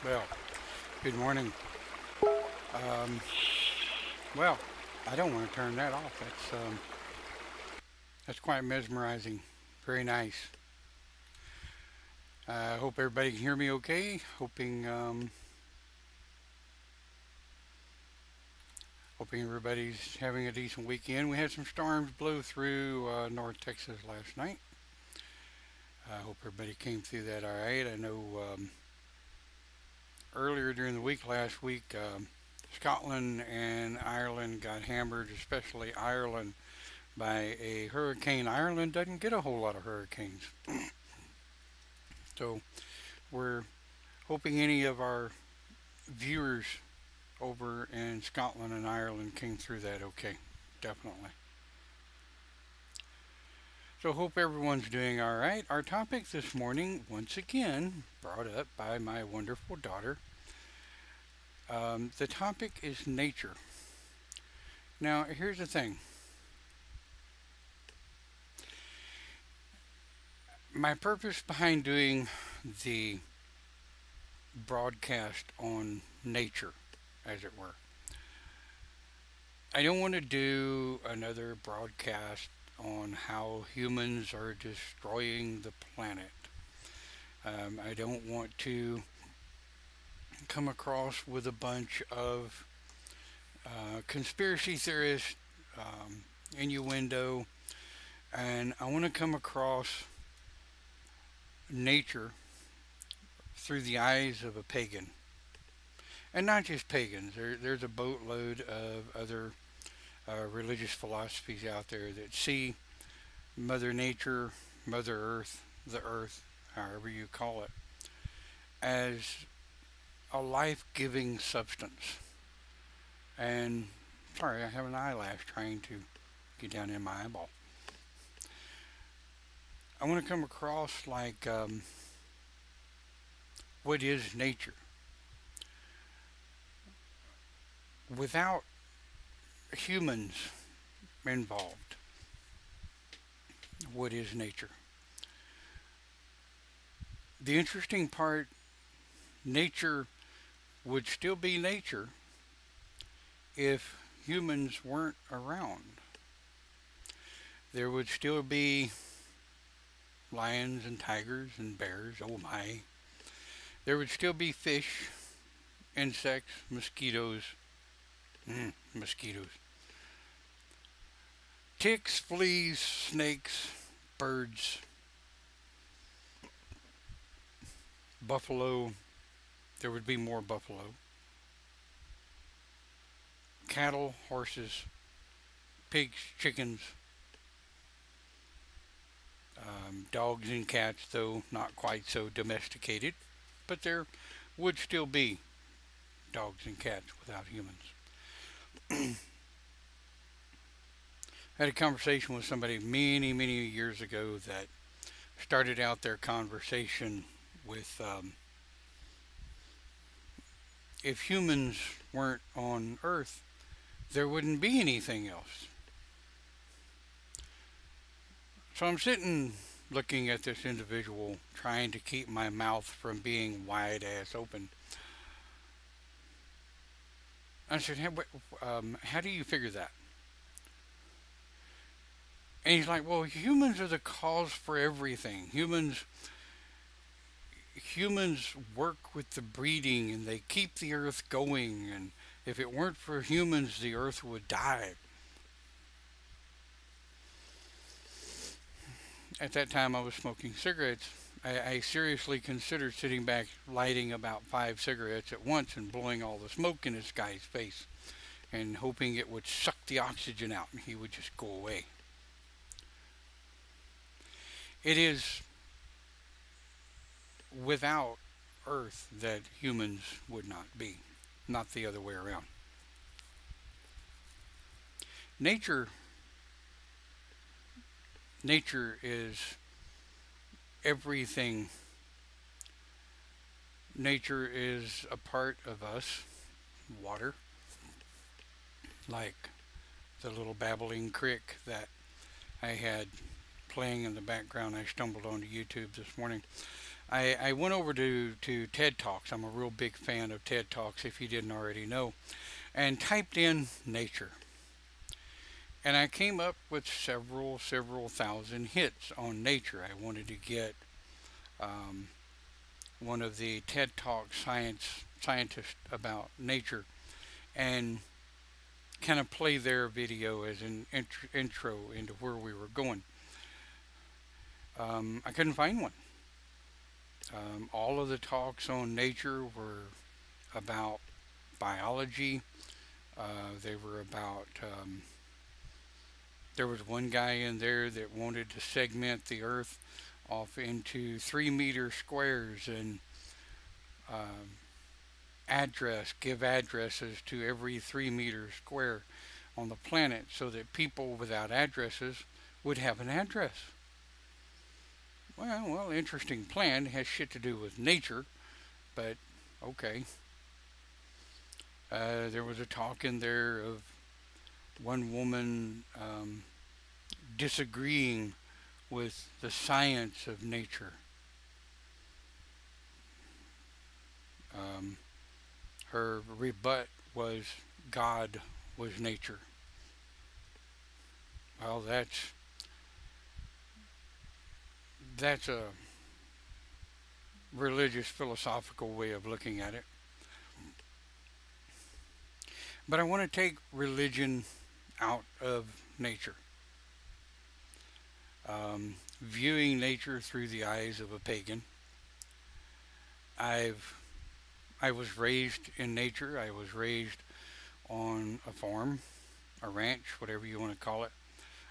Well, good morning. Um, well, I don't want to turn that off. That's quite mesmerizing. Very nice. I hope everybody can hear me okay. Hoping everybody's having a decent weekend. We had some storms blow through North Texas last night. I hope everybody came through that all right. I know earlier during the week last week, Scotland and Ireland got hammered, especially Ireland, by a hurricane. Ireland doesn't get a whole lot of hurricanes. So we're hoping any of our viewers over in Scotland and Ireland came through that okay. Definitely. So hope everyone's doing all right. Our topic this morning, once again, brought up by my wonderful daughter. The topic is nature. Now, here's the thing. My purpose behind doing the broadcast on nature, as it were, I don't want to do another broadcast on how humans are destroying the planet. I don't want to come across with a bunch of conspiracy theorists, innuendo, and I want to come across nature through the eyes of a pagan. And not just pagans, there's a boatload of other religious philosophies out there that see Mother Nature, Mother Earth, however you call it, as a life giving substance. And sorry, I have an eyelash trying to get down in my eyeball. I want to come across like what is nature without humans involved. What is nature? The interesting part, nature would still be nature if humans weren't around. There would still be lions and tigers and bears, oh my. There would still be fish, insects, mosquitoes, mosquitoes, ticks, fleas, snakes, birds, buffalo. There would be more buffalo, cattle, horses, pigs, chickens, dogs and cats, though not quite so domesticated. But there would still be dogs and cats without humans. I had a conversation with somebody many, many years ago that started out their conversation with if humans weren't on Earth, there wouldn't be anything else. So I'm sitting looking at this individual, trying to keep my mouth from being wide ass open. I said, hey, how do you figure that? And he's like, well, humans are the cause for everything. Humans work with the breeding and they keep the earth going, and if it weren't for humans the earth would die. At that time I was smoking cigarettes. I seriously considered sitting back lighting about 5 cigarettes at once and blowing all the smoke in this guy's face and hoping it would suck the oxygen out and he would just go away. It is without earth that humans would not be, not the other way around. Nature nature is everything. Nature is a part of us. Water, like the little babbling creek that I had playing in the background. I stumbled onto YouTube this morning. I went over to TED Talks. I'm a real big fan of TED Talks, if you didn't already know, and typed in nature. And I came up with several thousand hits on nature. I wanted to get um, one of the TED Talk scientists about nature and kind of play their video as an intro into where we were going. I couldn't find one. All of the talks on nature were about biology. They were about. There was one guy in there that wanted to segment the Earth off into 3 meter squares and um, give addresses to every 3 meter square on the planet so that people without addresses would have an address. Well, interesting plan. It has shit to do with nature, but okay. There was a talk in there of one woman disagreeing with the science of nature. Um, Her rebut was God was nature. Well, that's a religious philosophical way of looking at it. But I want to take religion out of nature, viewing nature through the eyes of a pagan. I've I was raised in nature. I was raised on a farm, a ranch, whatever you want to call it.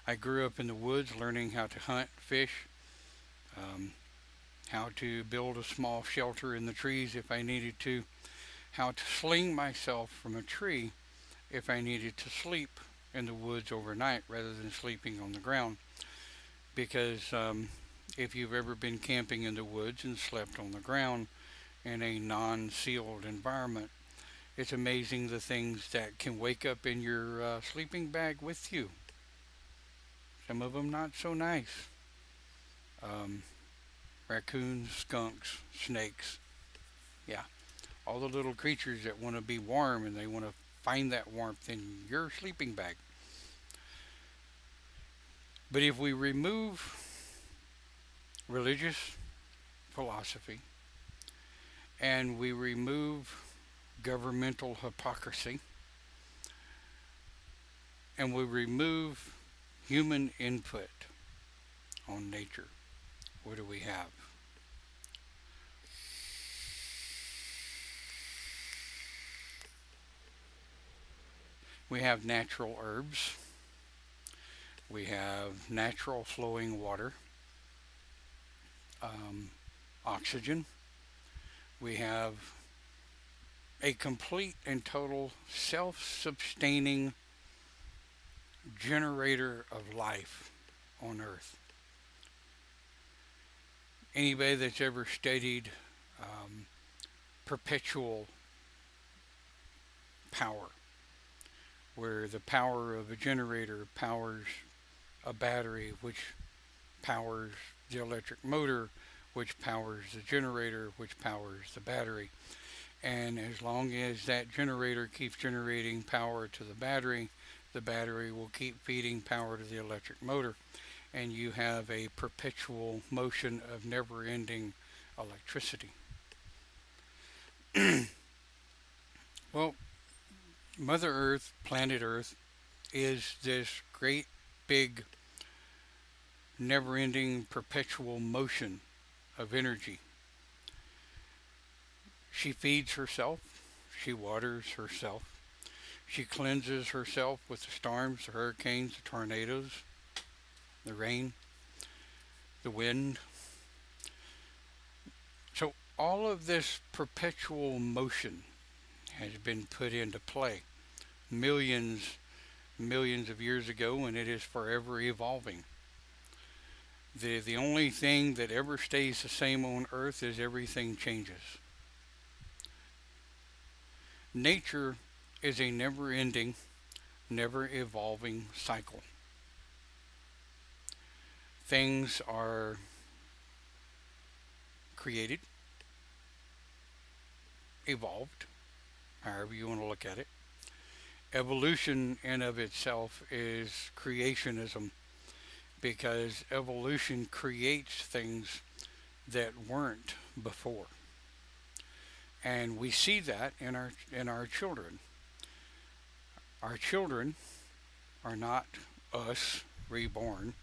I grew up in the woods, learning how to hunt, fish, um, how to build a small shelter in the trees if I needed to, how to sling myself from a tree if I needed to sleep in the woods overnight rather than sleeping on the ground. Because if you've ever been camping in the woods and slept on the ground in a non sealed environment, it's amazing the things that can wake up in your sleeping bag with you. Some of them not so nice. Um, Raccoons, skunks, snakes. Yeah, all the little creatures that want to be warm and they want to find that warmth in your sleeping bag. But if we remove religious philosophy and we remove governmental hypocrisy and we remove human input on nature, what do we have? We have natural herbs. We have natural flowing water, um, oxygen. We have a complete and total self sustaining generator of life on Earth. Anybody that's ever studied um, perpetual power, where the power of a generator powers a battery, which powers the electric motor, which powers the generator, which powers the battery. And as long as that generator keeps generating power to the battery will keep feeding power to the electric motor. And you have a perpetual motion of never ending electricity. Well, Mother Earth, planet Earth, is this great big never ending perpetual motion of energy. She feeds herself, she waters herself, she cleanses herself with the storms, the hurricanes, the tornadoes, the rain, the wind. So all of this perpetual motion has been put into play millions, millions of years ago, and it is forever evolving. The only thing that ever stays the same on Earth is everything changes. Nature is a never ending, never evolving cycle. Things are created, evolved, however you want to look at it. Evolution in of itself is creationism because evolution creates things that weren't before. And we see that in our children. Our children are not us reborn.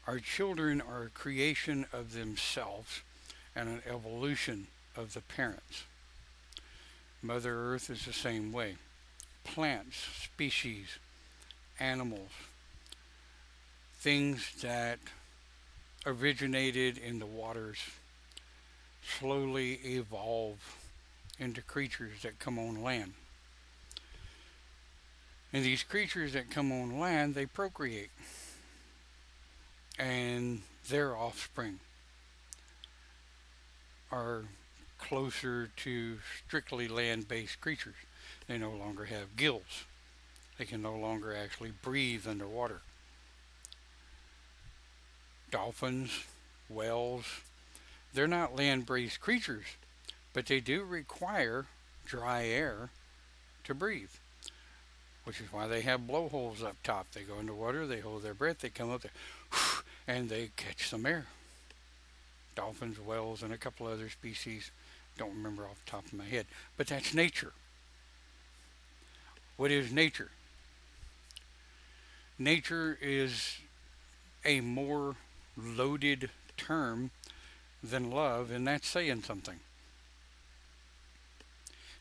Our children are a creation of themselves and an evolution of the parents. Mother Earth is the same way. Plants, species, animals, things that originated in the waters slowly evolve into creatures that come on land. And these creatures that come on land, they procreate. And their offspring are closer to strictly land based creatures. They no longer have gills. They can no longer actually breathe underwater. Dolphins, whales, they're not land based creatures, but they do require dry air to breathe, which is why they have blowholes up top. They go underwater, they hold their breath, they come up there, and they catch some air. Dolphins, whales, and a couple other species. Don't remember off the top of my head. But that's nature. What is nature? Nature is a more loaded term than love, and that's saying something.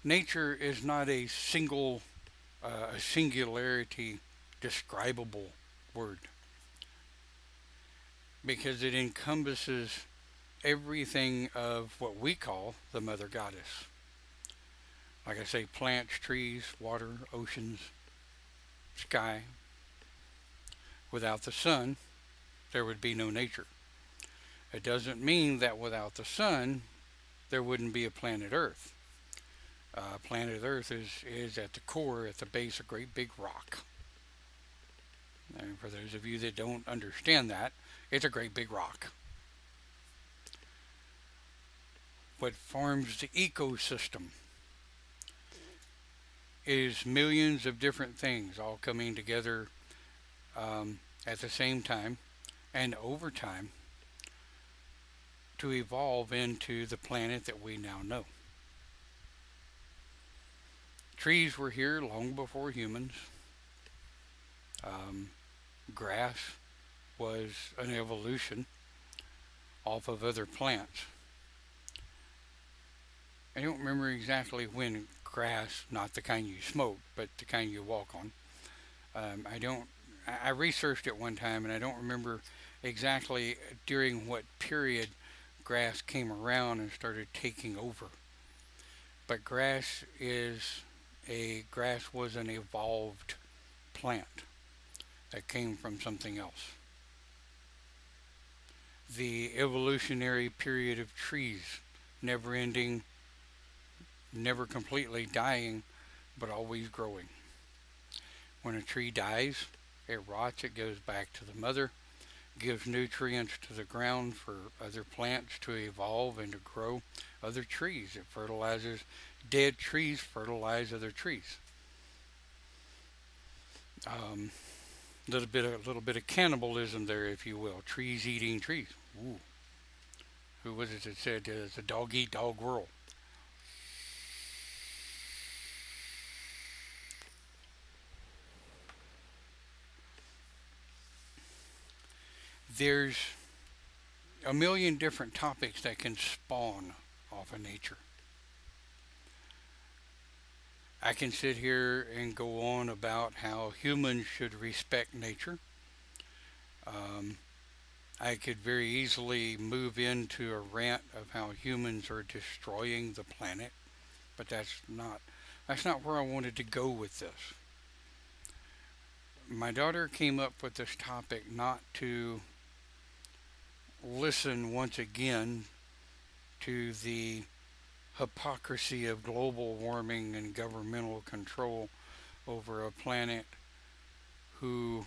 Nature is not a singularity describable word because it encompasses everything of what we call the Mother Goddess. Like I say, plants, trees, water, oceans, sky. Without the sun, there would be no nature. It doesn't mean that without the sun, there wouldn't be a planet Earth. Planet Earth is at the core, at the base, a great big rock. And for those of you that don't understand that, it's a great big rock. What forms the ecosystem is millions of different things all coming together at the same time and over time to evolve into the planet that we now know. Trees were here long before humans. Grass was an evolution off of other plants. I don't remember exactly when grass, not the kind you smoke, but the kind you walk on. I researched it one time and I don't remember exactly during what period grass came around and started taking over. But grass was an evolved plant that came from something else. The evolutionary period of trees, never ending, never completely dying, but always growing. When a tree dies, it rots, it goes back to the mother, gives nutrients to the ground for other plants to evolve and to grow other trees. It fertilizes dead trees, fertilize other trees. Little bit of cannibalism there, if you will. Trees eating trees. Ooh. Who was it that said it's a dog eat dog world? There's a million different topics that can spawn off of nature. I can sit here and go on about how humans should respect nature. Um, I could very easily move into a rant of how humans are destroying the planet, but that's not where I wanted to go with this. My daughter came up with this topic not to listen once again to the hypocrisy of global warming and governmental control over a planet who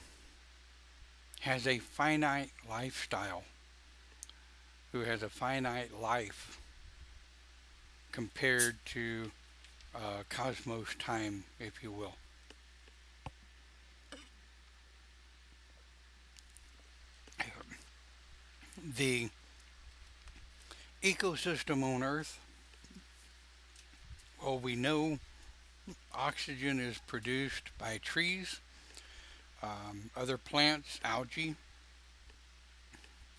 has a finite lifestyle, who has a finite life compared to cosmos time, if you will. The ecosystem on Earth, well, we know oxygen is produced by trees, other plants, algae.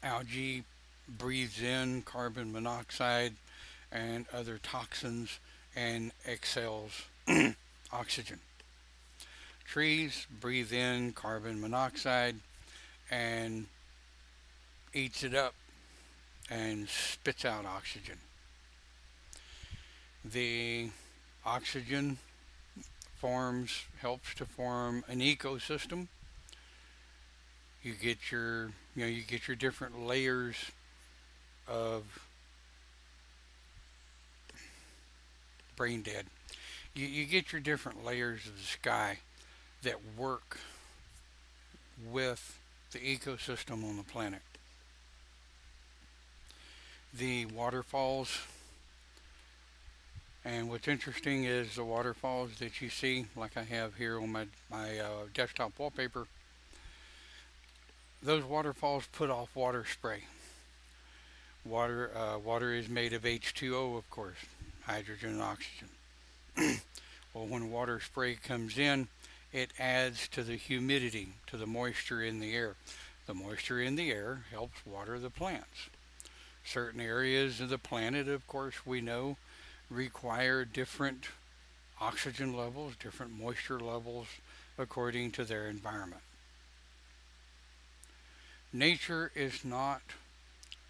Algae breathes in carbon monoxide and other toxins and exhales oxygen. Trees breathe in carbon monoxide and eats it up and spits out oxygen. The oxygen helps to form an ecosystem. You get your different layers of brain dead. You get your different layers of the sky that work with the ecosystem on the planet. The waterfalls, and what's interesting is the waterfalls that you see, like I have here on my desktop wallpaper, those waterfalls put off water spray. Water is made of H2O, of course, hydrogen and oxygen. Well, when water spray comes in, it adds to the humidity, to the moisture in the air. The moisture in the air helps water the plants. Certain areas of the planet, of course, we know require different oxygen levels, different moisture levels according to their environment. Nature is not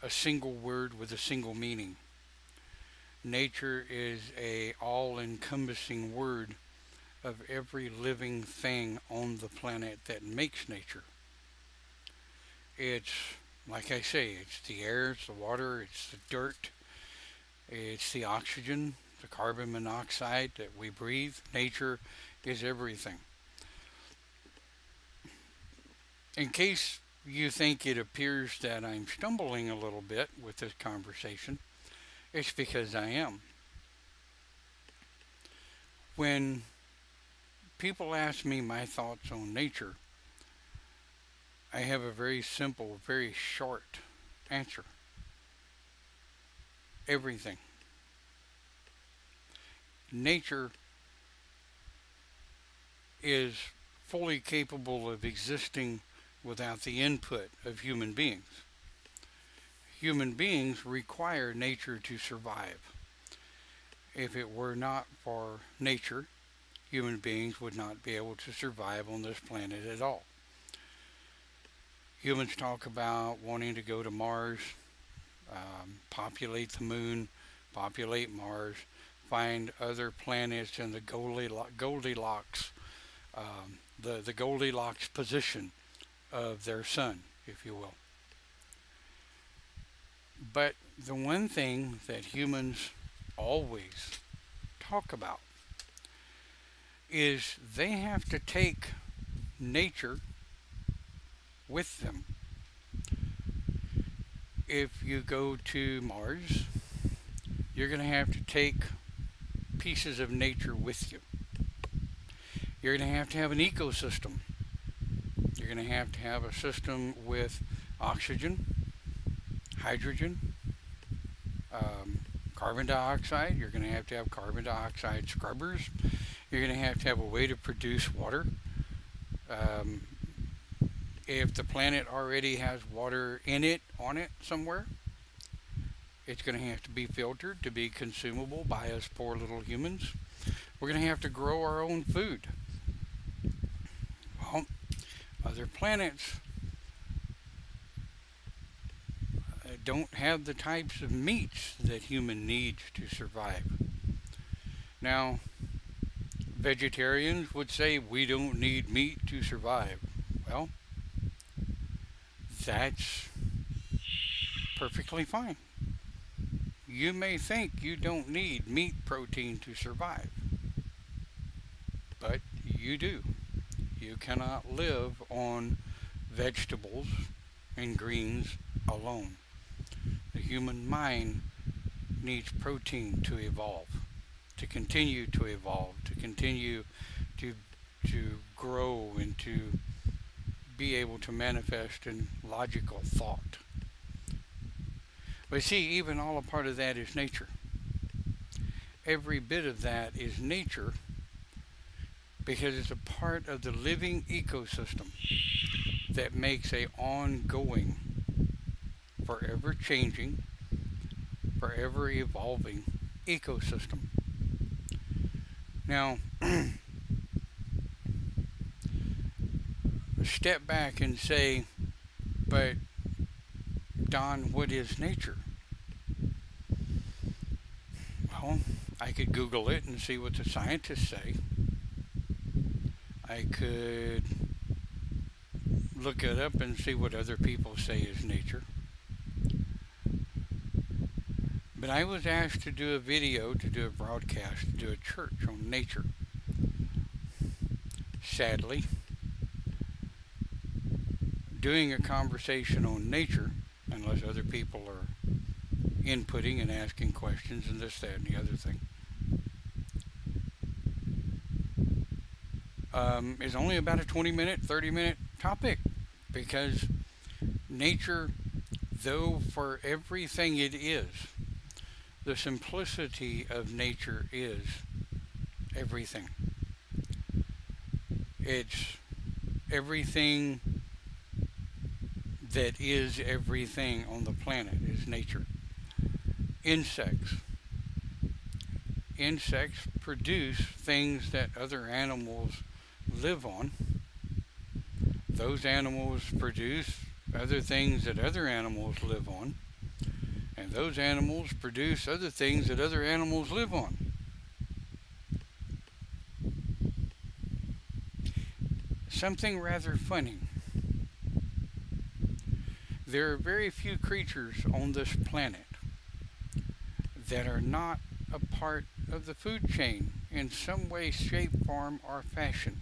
a single word with a single meaning. Nature is a all-encompassing word of every living thing on the planet that makes nature. It's, like I say, it's the air, it's the water, it's the dirt, it's the oxygen, the carbon monoxide that we breathe. Nature is everything. In case you think it appears that I'm stumbling a little bit with this conversation, it's because I am. When people ask me my thoughts on nature, I have a very simple, very short answer. Everything. Nature is fully capable of existing without the input of human beings. Human beings require nature to survive. If it were not for nature, human beings would not be able to survive on this planet at all. Humans talk about wanting to go to Mars, populate the moon, populate Mars, find other planets in the Goldilocks, the Goldilocks position of their sun, if you will. But the one thing that humans always talk about is they have to take nature with them. If you go to Mars, you're going to have to take pieces of nature with you. You're going to have an ecosystem. You're going to have a system with oxygen, hydrogen, carbon dioxide. You're going to have carbon dioxide scrubbers. You're going to have a way to produce water. If the planet already has water in it, on it somewhere, it's going to have to be filtered to be consumable by us poor little humans. We're going to have to grow our own food. Well, other planets don't have the types of meats that human needs to survive. Now, vegetarians would say we don't need meat to survive. Well, that's perfectly fine. You may think you don't need meat protein to survive, but you do. You cannot live on vegetables and greens alone. The human mind needs protein to evolve, to continue to evolve, to continue to grow and to be able to manifest in logical thought. But see, even all a part of that is nature. Every bit of that is nature because it's a part of the living ecosystem that makes a ongoing, forever changing, forever evolving ecosystem. Now, step back and say, but Don, what is nature? Well, I could Google it and see what the scientists say. I could look it up and see what other people say is nature. But I was asked to do a video, to do a broadcast, to do a church on nature. Sadly, doing a conversation on nature, unless other people are inputting and asking questions and this, that, and the other thing, is only about a 20-minute, 30-minute topic. Because nature, though for everything it is, the simplicity of nature is everything. It's everything that is everything on the planet is nature. Insects. Insects produce things that other animals live on. Those animals produce other things that other animals live on. And those animals produce other things that other animals live on. Something rather funny. There are very few creatures on this planet that are not a part of the food chain in some way, shape, form, or fashion.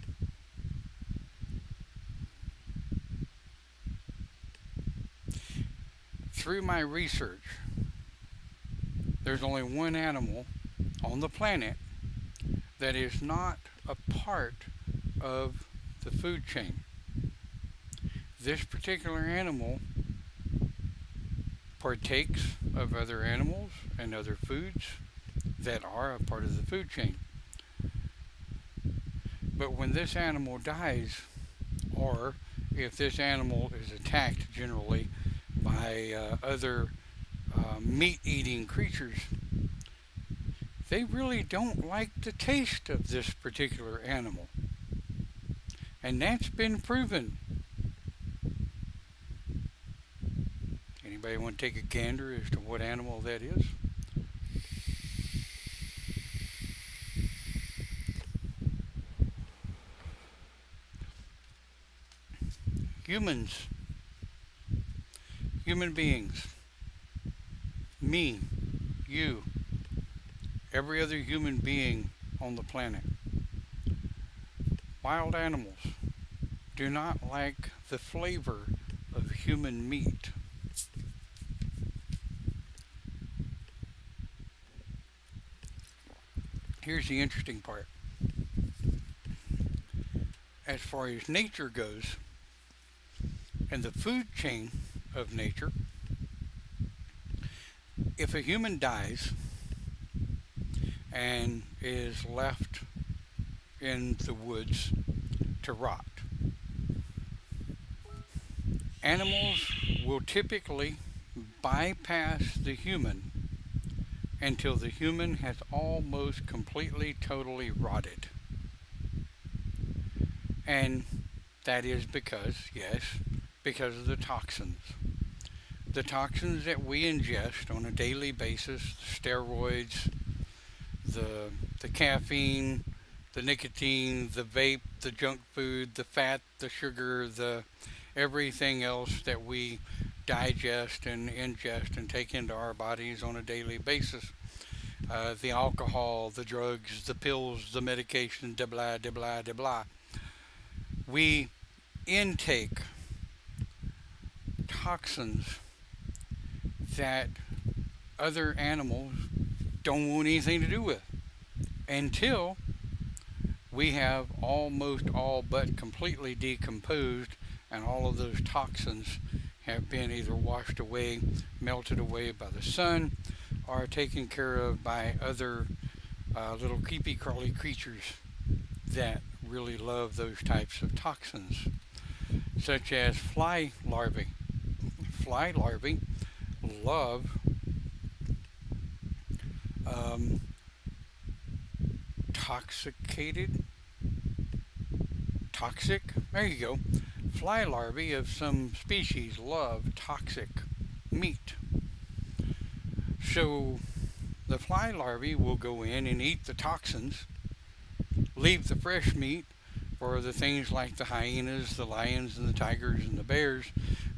Through my research, there's only one animal on the planet that is not a part of the food chain. This particular animal partakes of other animals and other foods that are a part of the food chain. But when this animal dies, or if this animal is attacked generally by other meat-eating creatures, they really don't like the taste of this particular animal. And that's been proven. Anybody want to take a gander as to what animal that is? Humans. Human beings. Me. You. Every other human being on the planet. Wild animals do not like the flavor of human meat. Here's the interesting part. As far as nature goes, and the food chain of nature, if a human dies and is left in the woods to rot, animals will typically bypass the human until the human has almost completely, totally rotted. And that is because, yes, because of the toxins. The toxins that we ingest on a daily basis, the steroids, the caffeine, the nicotine, the vape, the junk food, the fat, the sugar, the everything else that we digest and ingest and take into our bodies on a daily basis. The alcohol, the drugs, the pills, the medication, de blah, de blah, de blah. We intake toxins that other animals don't want anything to do with until we have almost all but completely decomposed and all of those toxins have been either washed away, melted away by the sun, or taken care of by other little creepy crawly creatures that really love those types of toxins, such as fly larvae. Fly larvae love um, toxicated, toxic, there you go. Fly larvae of some species love toxic meat. So the fly larvae will go in and eat the toxins, leave the fresh meat for the things like the hyenas, the lions, and the tigers and the bears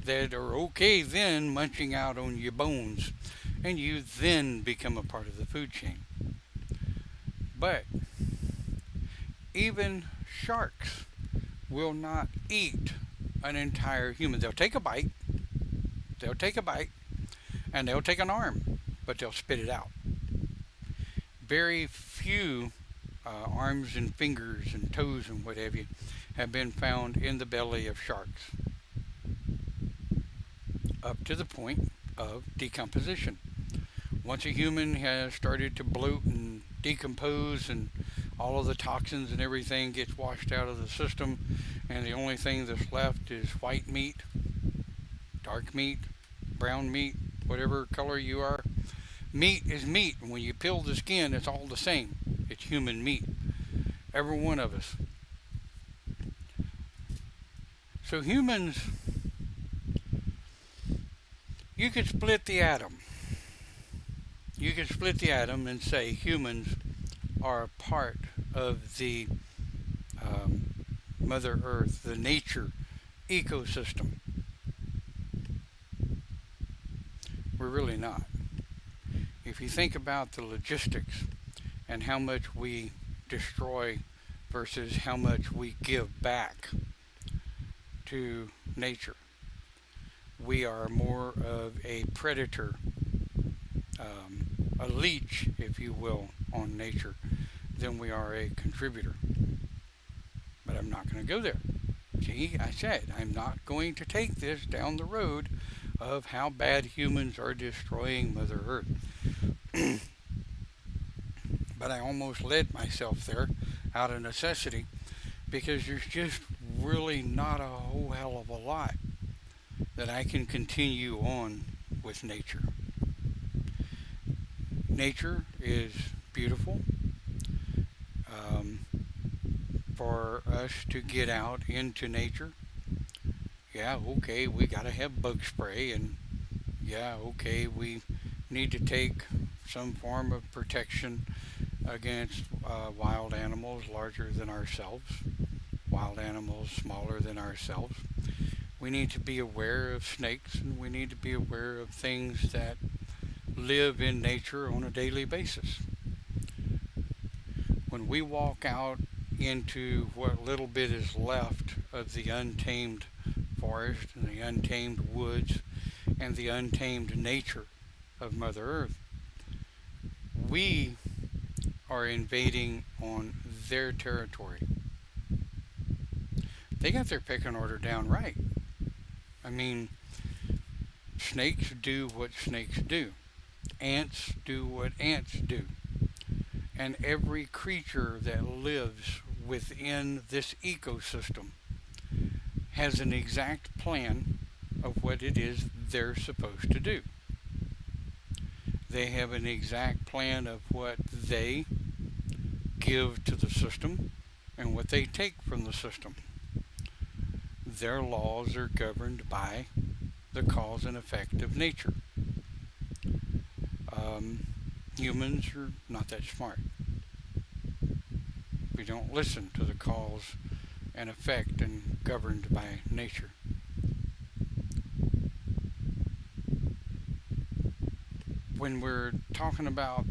that are okay then munching out on your bones, and you then become a part of the food chain. But even sharks will not eat an entire human. They'll take a bite, and they'll take an arm, but they'll spit it out. Very few arms and fingers and toes and what have you have been found in the belly of sharks up to the point of decomposition. Once a human has started to bloat and decompose and all of the toxins and everything gets washed out of the system and the only thing that's left is white meat, dark meat, brown meat, whatever color you are. Meat is meat, and when you peel the skin, it's all the same. It's human meat. Every one of us. So humans, you could split the atom. You could split the atom and say humans are a part of the Mother Earth, the nature ecosystem. We're really not. If you think about the logistics and how much we destroy versus how much we give back to nature, we are more of a predator, a leech, if you will, on nature than we are a contributor. But I'm not going to go there. See, I said I'm not going to take this down the road of how bad humans are destroying Mother Earth. But I almost led myself there out of necessity because there's just really not a whole hell of a lot that I can continue on with nature. Nature is beautiful. Um, for us to get out into nature, yeah, okay, we gotta have bug spray, and yeah, okay, we need to take some form of protection against wild animals larger than ourselves, wild animals smaller than ourselves. We need to be aware of snakes, and we need to be aware of things that live in nature on a daily basis. When we walk out into what little bit is left of the untamed forest and the untamed woods and the untamed nature of Mother Earth, we are invading on their territory. They got their pecking order down right. I mean, snakes do what snakes do. Ants do what ants do. And every creature that lives within this ecosystem has an exact plan of what it is they're supposed to do. They have an exact plan of what they give to the system and what they take from the system. Their laws are governed by the cause and effect of nature. Humans are not that smart. We don't listen to the cause and effect and governed by nature. When we're talking about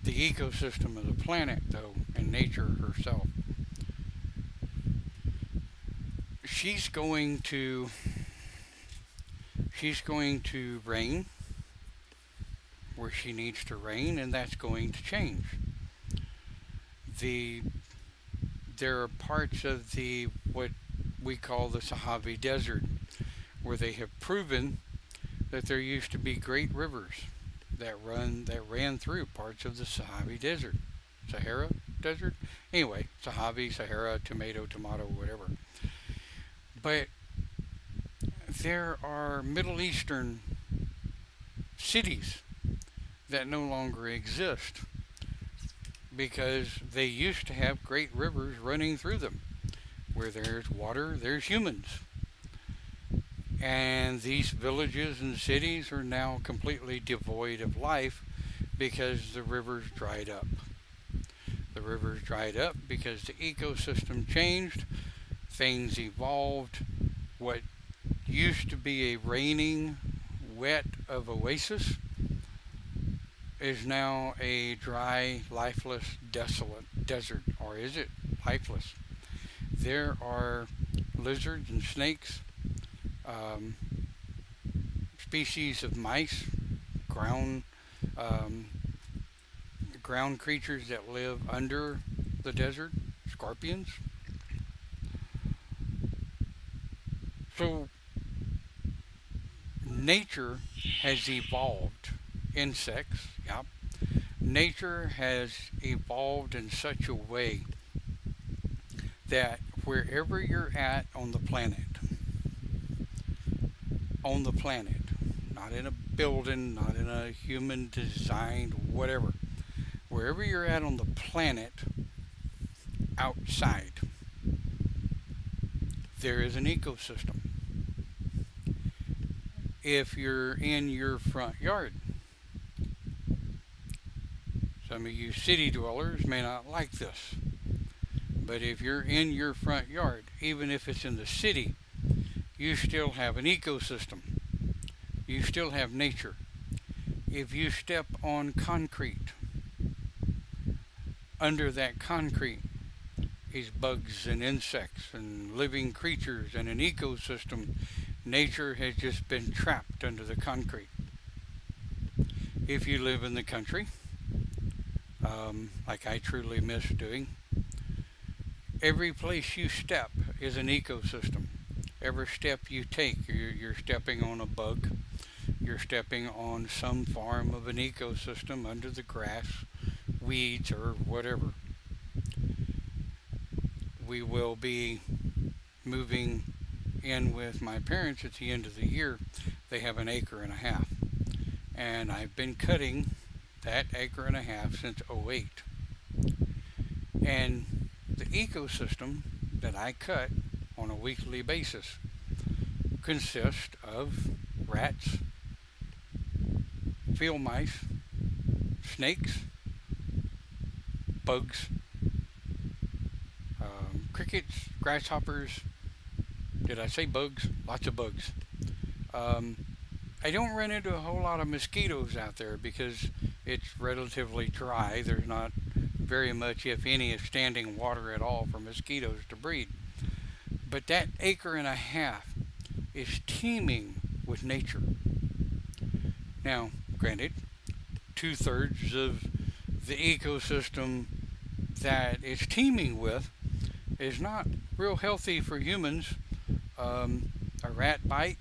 the ecosystem of the planet, though, and nature herself, she's going to rain, where she needs to rain, and that's going to change. The there are parts of the what we call the Sahara Desert where they have proven that there used to be great rivers that ran through parts of the Sahara Desert. Sahara Desert? Anyway, Sahara, tomato, whatever. But there are Middle Eastern cities that no longer exist because they used to have great rivers running through them. Where there's water, there's humans. And these villages and cities are now completely devoid of life because the rivers dried up. The rivers dried up because the ecosystem changed, things evolved. What used to be a raining, wet of oasis is now a dry, lifeless, desolate desert. Or is it lifeless? There are lizards and snakes, um, species of mice, ground um, ground creatures that live under the desert, scorpions. So nature has evolved. Insects, yep. Nature has evolved in such a way that wherever you're at on the planet, not in a building, not in a human designed whatever, wherever you're at on the planet outside, there is an ecosystem. If you're in your front yard, some of you city dwellers may not like this, but if you're in your front yard, even if it's in the city, you still have an ecosystem. You still have nature. If you step on concrete, under that concrete is bugs and insects and living creatures and an ecosystem. Nature has just been trapped under the concrete. If you live in the country, like I truly miss doing, every place you step is an ecosystem. Every step you take, you're stepping on a bug. You're stepping on some form of an ecosystem under the grass, weeds, or whatever. We will be moving in with my parents at the end of the year. They have an acre and a half. And I've been cutting that acre and a half since '08. And the ecosystem that I cut on a weekly basis consists of rats, field mice, snakes, bugs, crickets, grasshoppers. Did I say bugs? Lots of bugs. I don't run into a whole lot of mosquitoes out there because it's relatively dry. There's not very much, if any, of standing water at all for mosquitoes to breed. But that acre and a half is teeming with nature. Now, granted, 2/3 of the ecosystem that it's teeming with is not real healthy for humans. A rat bite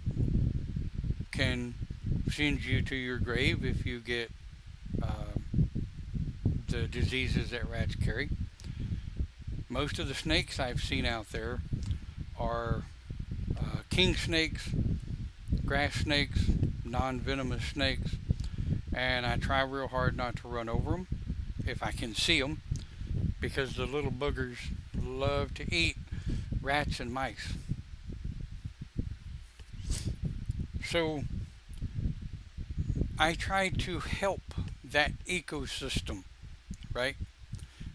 can send you to your grave if you get the diseases that rats carry. Most of the snakes I've seen out there are king snakes, grass snakes, non-venomous snakes, and I try real hard not to run over them if I can see them, because the little boogers love to eat rats and mice. So I try to help that ecosystem, right?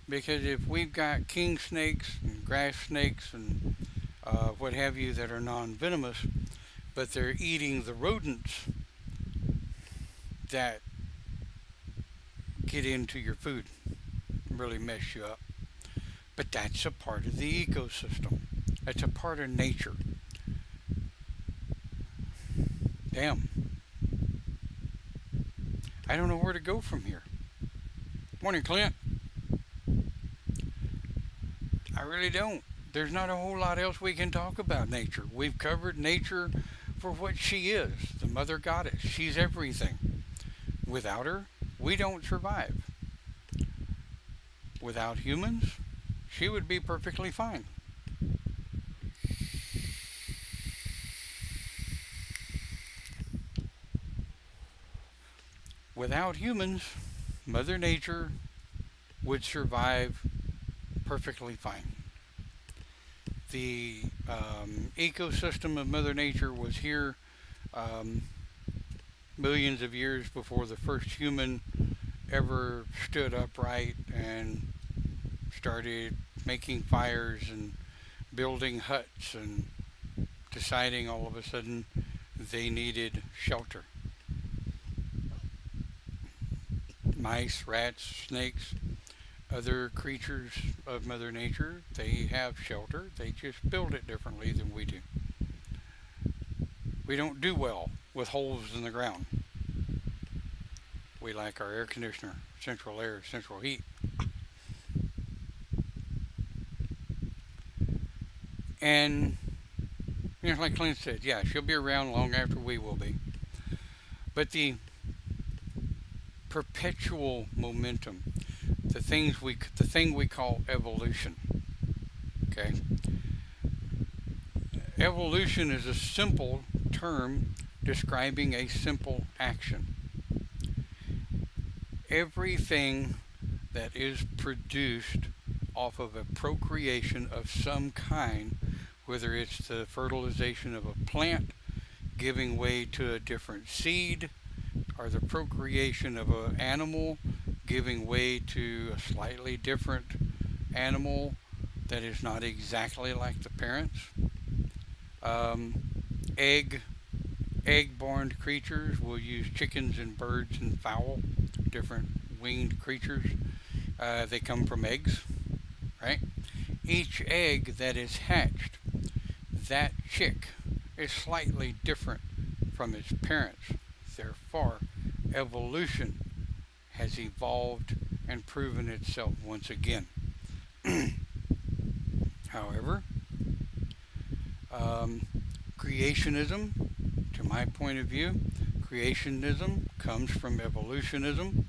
Because if we've got king snakes and grass snakes and what have you that are non-venomous, but they're eating the rodents that get into your food, really mess you up. But that's a part of the ecosystem. That's a part of nature. Damn. I don't know where to go from here. Morning, Clint. I really don't. There's not a whole lot else we can talk about nature. We've covered nature for what she is, the mother goddess. She's everything. Without her, we don't survive. Without humans, she would be perfectly fine. Without humans, Mother Nature would survive perfectly fine. The ecosystem of Mother Nature was here um, millions of years before the first human ever stood upright and started making fires and building huts and deciding all of a sudden they needed shelter. Mice, rats, snakes, other creatures of Mother Nature, they have shelter. They just build it differently than we do. We don't do well with holes in the ground. We like our air conditioner, central air, central heat. And, like Clint said, yeah, she'll be around long after we will be. But the perpetual momentum, the thing we call evolution, okay? Evolution is a simple term describing a simple action. Everything that is produced off of a procreation of some kind, whether it's the fertilization of a plant giving way to a different seed, or the procreation of an animal giving way to a slightly different animal that is not exactly like the parents. Um, egg egg-born creatures. We'll use chickens and birds and fowl, different winged creatures. They come from eggs, right? Each egg that is hatched, that chick is slightly different from its parents. Therefore, evolution has evolved and proven itself once again. However, um, creationism, to my point of view, creationism comes from evolutionism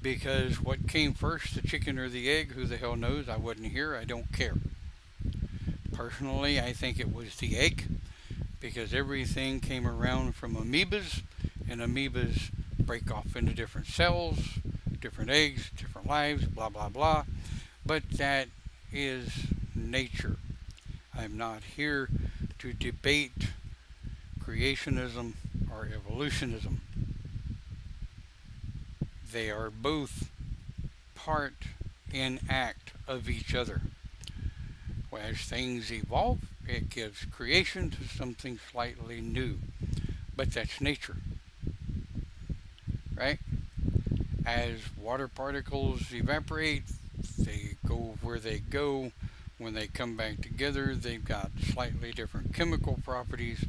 because what came first, the chicken or the egg, who the hell knows? I wasn't here, I don't care. Personally, I think it was the egg because everything came around from amoebas, and amoebas break off into different cells, different eggs, different lives, blah, blah, blah. But that is nature. I'm not here to debate creationism or evolutionism. They are both part and act of each other. As things evolve, it gives creation to something slightly new. But that's nature, right? As water particles evaporate, they go where they go. When they come back together, they've got slightly different chemical properties.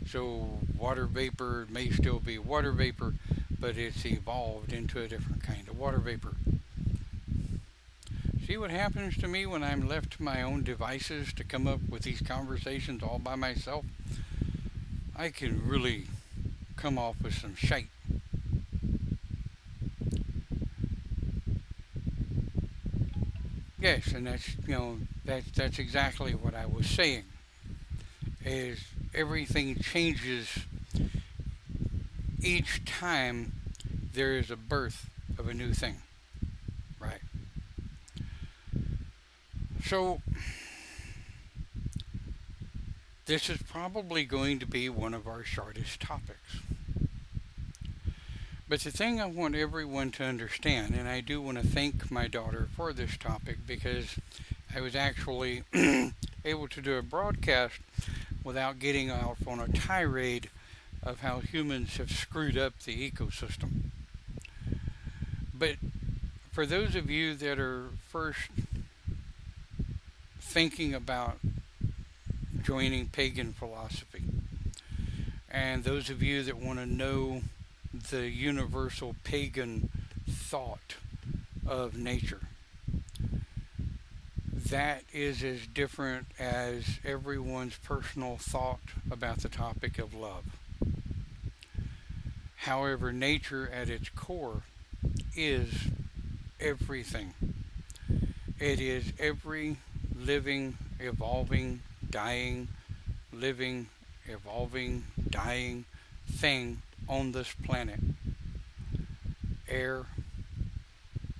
So water vapor may still be water vapor, but it's evolved into a different kind of water vapor. See what happens to me when I'm left to my own devices to come up with these conversations all by myself? I can really come off with some shite. Yes, and that's exactly what I was saying. Is everything changes each time there is a birth of a new thing, right? So this is probably going to be one of our shortest topics. But the thing I want everyone to understand, and I do want to thank my daughter for this topic because I was actually able to do a broadcast without getting off on a tirade of how humans have screwed up the ecosystem. But for those of you that are first thinking about joining pagan philosophy, and those of you that want to know the universal pagan thought of nature. That is as different as everyone's personal thought about the topic of love. However, nature at its core is everything. It is every living, evolving, dying, living, evolving, dying thing on this planet. Air,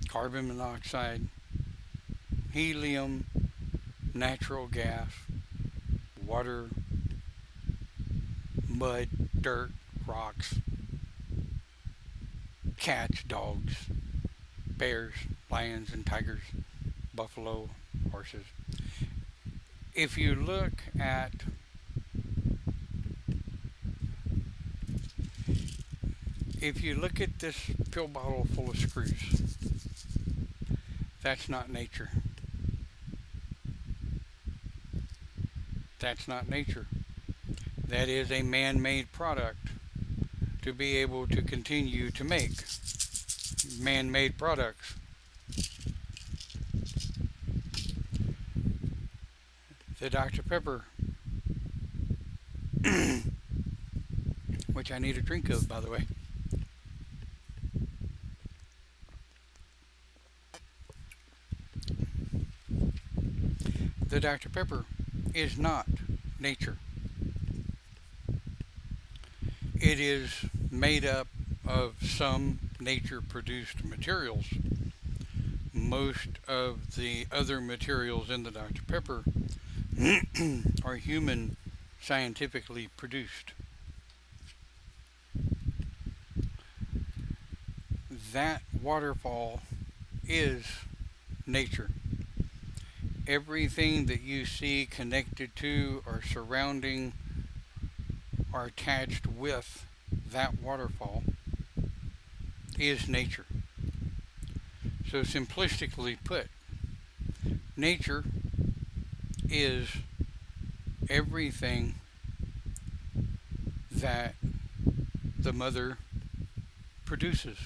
carbon monoxide, helium, natural gas, water, mud, dirt, rocks, cats, dogs, bears, lions, and tigers, buffalo, horses. If you look at this pill bottle full of screws, that's not nature. That's not nature. That is a man-made product to be able to continue to make man-made products. The Dr. Pepper, which I need a drink of, by the way. The Dr. Pepper is not nature. It is made up of some nature-produced materials. Most of the other materials in the Dr. Pepper are human scientifically produced. That waterfall is nature. Everything that you see connected to or surrounding or attached with that waterfall is nature. So simplistically put, nature is everything that the mother produces,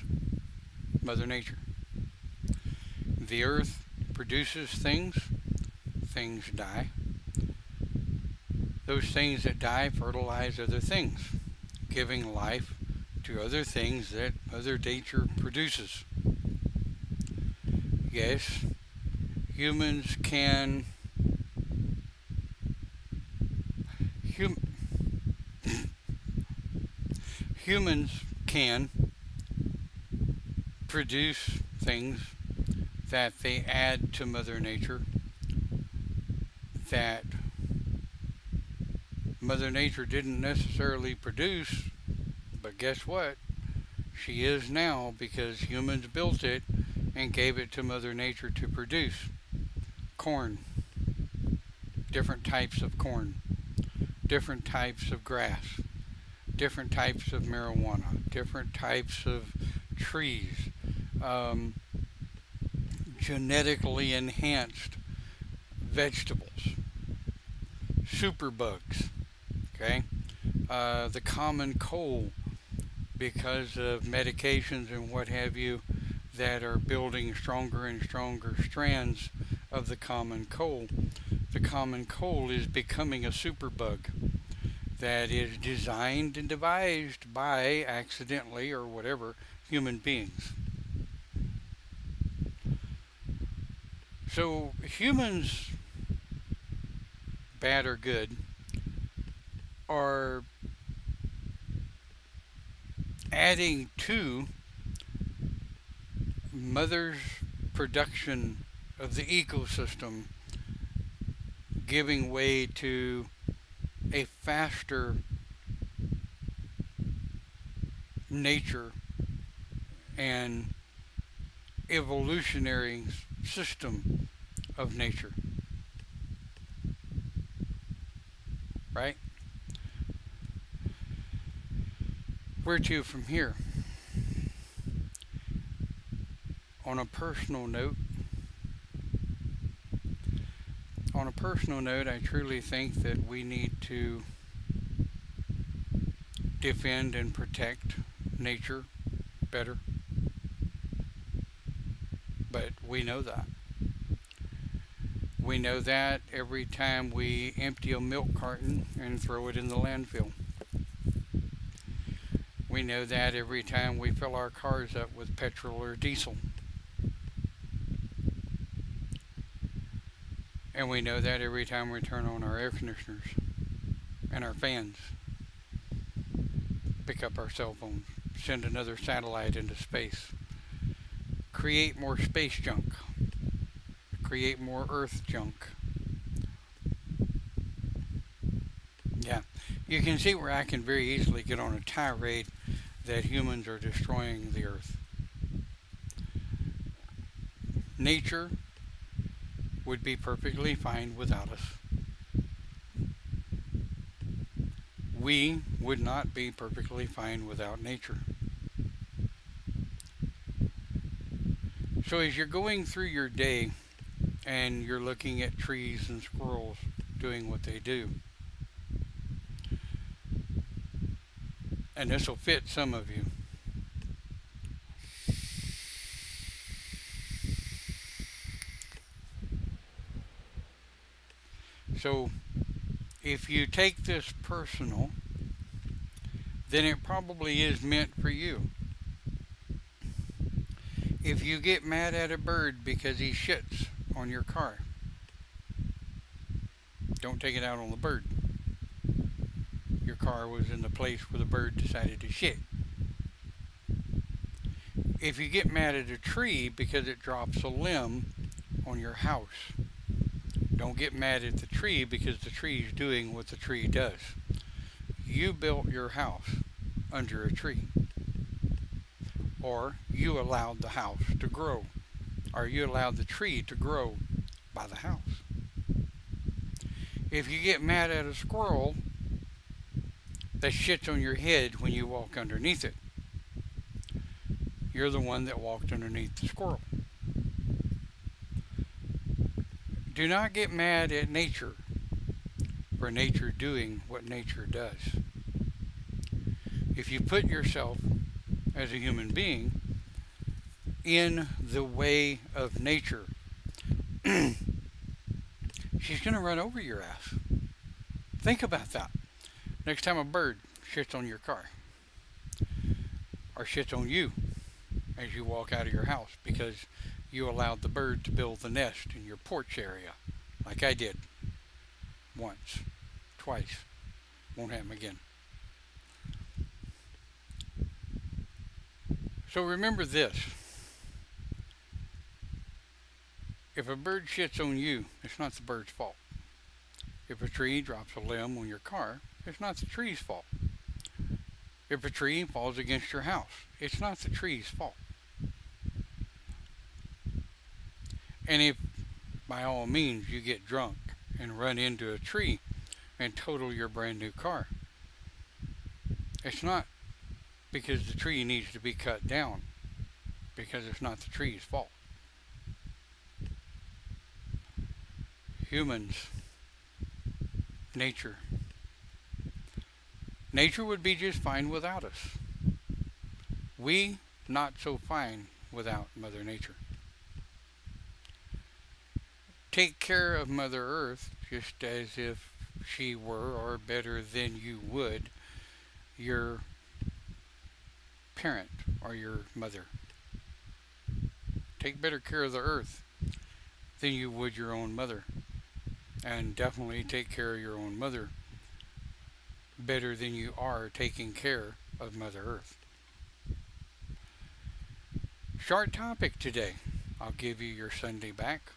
Mother Nature. The earth produces things, things die. Those things that die fertilize other things, giving life to other things that Mother Nature produces. Yes, humans can humans can produce things that they add to Mother Nature that Mother Nature didn't necessarily produce, but guess what? She is now because humans built it and gave it to Mother Nature to produce. Corn, different types of corn, different types of grass, different types of marijuana, different types of trees, genetically enhanced vegetables, superbugs, okay? The common coal, because of medications and what have you that are building stronger and stronger strands of the common coal. The common coal is becoming a superbug that is designed and devised by, accidentally or whatever, human beings. So humans, bad or good, are adding to Mother's production of the ecosystem, giving way to a faster nature and evolutionary system of nature. Right? Where to from here? On a personal note, I truly think that we need to defend and protect nature better, but we know that. We know that every time we empty a milk carton and throw it in the landfill. We know that every time we fill our cars up with petrol or diesel. And we know that every time we turn on our air conditioners and our fans, pick up our cell phones, send another satellite into space, create more space junk, create more Earth junk. Yeah, you can see where I can very easily get on a tirade that humans are destroying the Earth. Nature would be perfectly fine without us. We would not be perfectly fine without nature. So as you're going through your day and you're looking at trees and squirrels doing what they do, and this will fit some of you. So if you take this personal, then it probably is meant for you. If you get mad at a bird because he shits on your car, don't take it out on the bird. Your car was in the place where the bird decided to shit. If you get mad at a tree because it drops a limb on your house, don't get mad at the tree because the tree is doing what the tree does. You built your house under a tree, or you allowed the house to grow, or you allowed the tree to grow by the house. If you get mad at a squirrel that shits on your head when you walk underneath it, you're the one that walked underneath the squirrel. Do not get mad at nature for nature doing what nature does. If you put yourself as a human being in the way of nature, she's going to run over your ass. Think about that. Next time a bird shits on your car, or shits on you as you walk out of your house because you allowed the bird to build the nest in your porch area, like I did once, twice. Won't happen again. So remember this. If a bird shits on you, it's not the bird's fault. If a tree drops a limb on your car, it's not the tree's fault. If a tree falls against your house, it's not the tree's fault. And if, by all means, you get drunk and run into a tree and total your brand new car, it's not because the tree needs to be cut down, because it's not the tree's fault. Humans, nature. Nature would be just fine without us. We, not so fine without Mother Nature. Take care of Mother Earth just as if she were, or better than you would, your parent or your mother. Take better care of the earth than you would your own mother. And definitely take care of your own mother better than you are taking care of Mother Earth. Short topic today. I'll give you your Sunday back.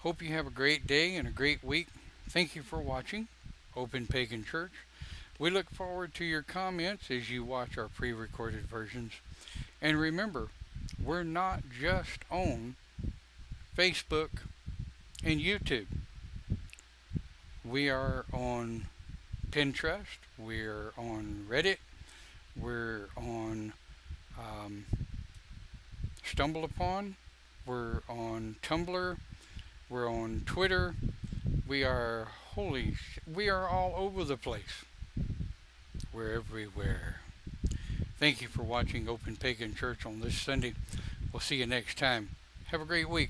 Hope you have a great day and a great week. Thank you for watching Open Pagan Church. We look forward to your comments as you watch our pre-recorded versions. And remember, we're not just on Facebook and YouTube. We are on Pinterest, we're on Reddit, we're on StumbleUpon, we're on Tumblr, we're on Twitter. We are we are all over the place. We're everywhere. Thank you for watching Open Pagan Church on this Sunday. We'll see you next time. Have a great week.